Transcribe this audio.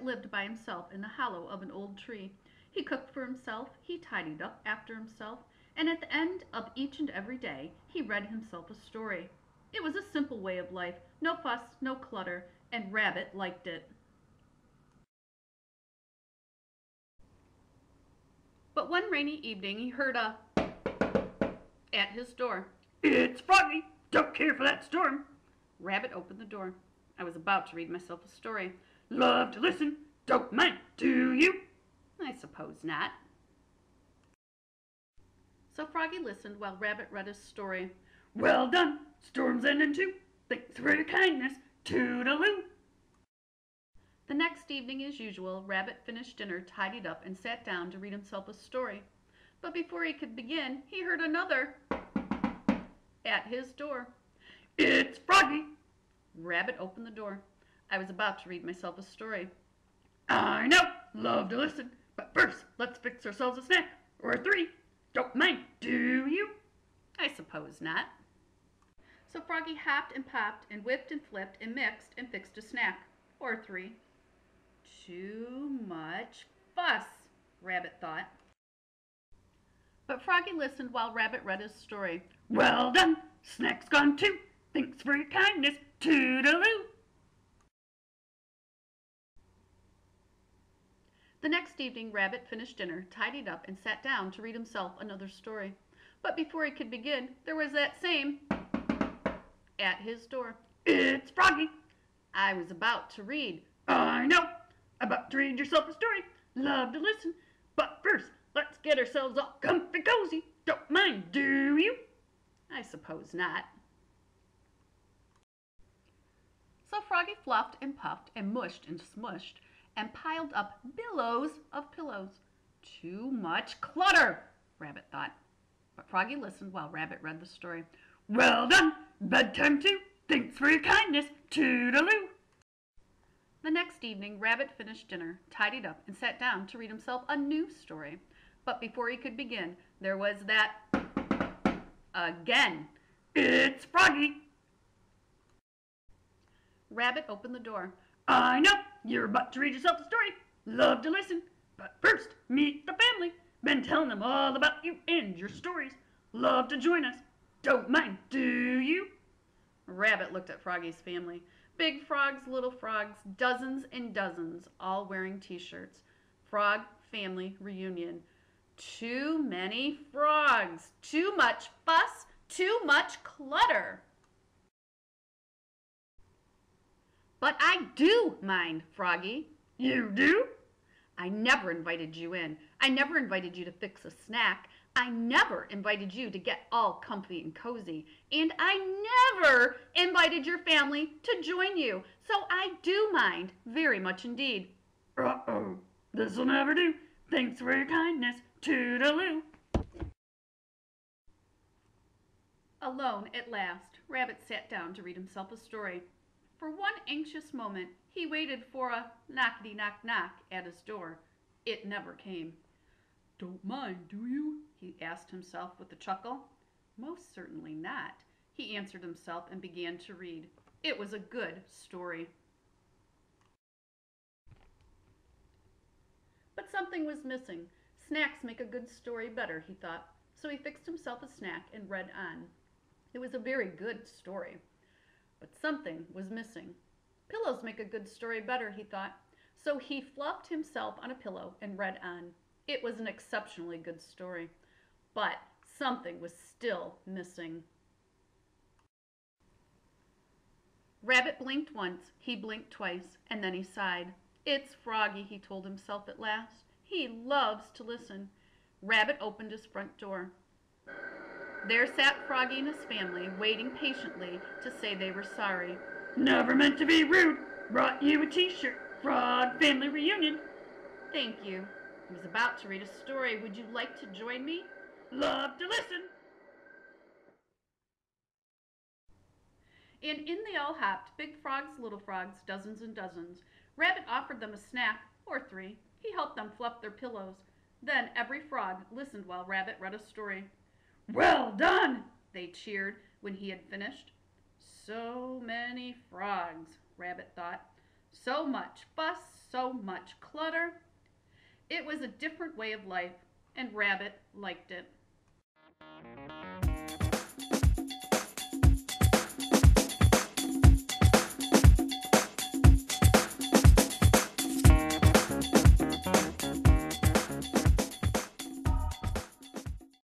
Rabbit lived by himself in the hollow of an old tree. He cooked for himself, he tidied up after himself, and at the end of each and every day, he read himself a story. It was a simple way of life, no fuss, no clutter, and Rabbit liked it. But one rainy evening, he heard a at his door. It's Froggy. Don't care for that storm. Rabbit opened the door. I was about to read myself a story. Love to listen. Don't mind, do you? I suppose not. So Froggy listened while Rabbit read his story. Well done. Storm's ending too. Thanks for your kindness. Toodaloo. The next evening, as usual, Rabbit finished dinner, tidied up, and sat down to read himself a story. But before he could begin, he heard another at his door. It's Froggy. Rabbit opened the door. I was about to read myself a story. I know. Love to listen. But first, let's fix ourselves a snack. Or 3. Don't mind, do you? I suppose not. So Froggy hopped and popped and whipped and flipped and mixed and fixed a snack. Or 3. Too much fuss, Rabbit thought. But Froggy listened while Rabbit read his story. Well done. Snack's gone too. Thanks for your kindness. Toodaloo. The next evening, Rabbit finished dinner, tidied up, and sat down to read himself another story. But before he could begin, there was that same at his door. It's Froggy. I was about to read. I know. About to read yourself a story. Love to listen. But first, let's get ourselves all comfy cozy. Don't mind, do you? I suppose not. So Froggy fluffed and puffed and mushed and smushed and piled up billows of pillows. Too much clutter, Rabbit thought. But Froggy listened while Rabbit read the story. Well done. Bedtime too. Thanks for your kindness. Toodaloo. The next evening, Rabbit finished dinner, tidied up, and sat down to read himself a new story. But before he could begin, there was that again. It's Froggy. Rabbit opened the door. I know. You're about to read yourself a story. Love to listen. But first, meet the family. Been telling them all about you and your stories. Love to join us. Don't mind, do you? Rabbit looked at Froggy's family. Big frogs, little frogs, dozens and dozens, all wearing t-shirts. Frog Family Reunion. Too many frogs. Too much fuss. Too much clutter. But I do mind, Froggy. You do? I never invited you in. I never invited you to fix a snack. I never invited you to get all comfy and cozy. And I never invited your family to join you. So I do mind, very much indeed. Uh-oh. This'll never do. Thanks for your kindness. Toodaloo. Alone at last, Rabbit sat down to read himself a story. For one anxious moment, he waited for a knockety-knock-knock at his door. It never came. Don't mind, do you? He asked himself with a chuckle. Most certainly not, he answered himself and began to read. It was a good story. But something was missing. Snacks make a good story better, he thought. So he fixed himself a snack and read on. It was a very good story. But something was missing. Pillows make a good story better, he thought. So he fluffed himself on a pillow and read on. It was an exceptionally good story. But something was still missing. Rabbit blinked once, he blinked twice, and then he sighed. It's Froggy, he told himself at last. He loves to listen. Rabbit opened his front door. There sat Froggy and his family, waiting patiently to say they were sorry. Never meant to be rude. Brought you a t-shirt. Frog Family Reunion. Thank you. I was about to read a story. Would you like to join me? Love to listen. And in they all hopped, big frogs, little frogs, dozens and dozens. Rabbit offered them a snack, or 3. He helped them fluff their pillows. Then every frog listened while Rabbit read a story. Well done, they cheered when he had finished. So many frogs, Rabbit thought. So much fuss, so much clutter. It was a different way of life, and Rabbit liked it.